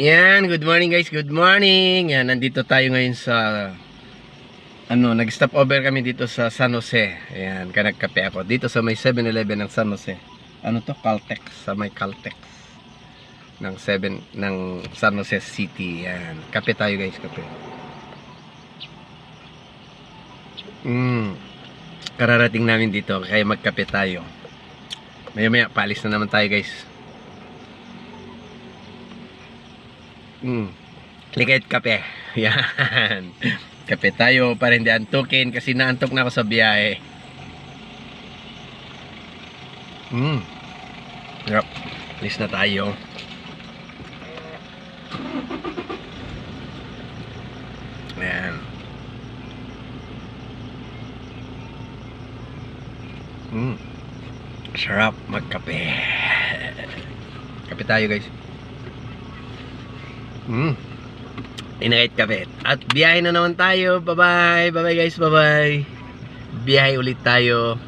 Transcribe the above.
Yan, good morning guys, good morning. Yan, nandito tayo ngayon sa nag-stop over kami dito sa San Jose. Ayan, nagkape ako dito sa may 7-Eleven ng San Jose. Ano to? Caltex, sa may Caltex ng San Jose City. Yan, kape tayo guys, kape. Kararating namin dito kaya magkape tayo. Maya-maya paalis na naman tayo guys. Likit kape. Yan. Kape tayo para hindi antukin kasi naantok na ako sa biyahe. Yep. Alis na tayo. Ayan. Sarap magkape. Kape tayo guys. Inakit kape. At biyahe na naman tayo. Bye bye. Bye bye guys. Bye bye. Biyahe ulit tayo.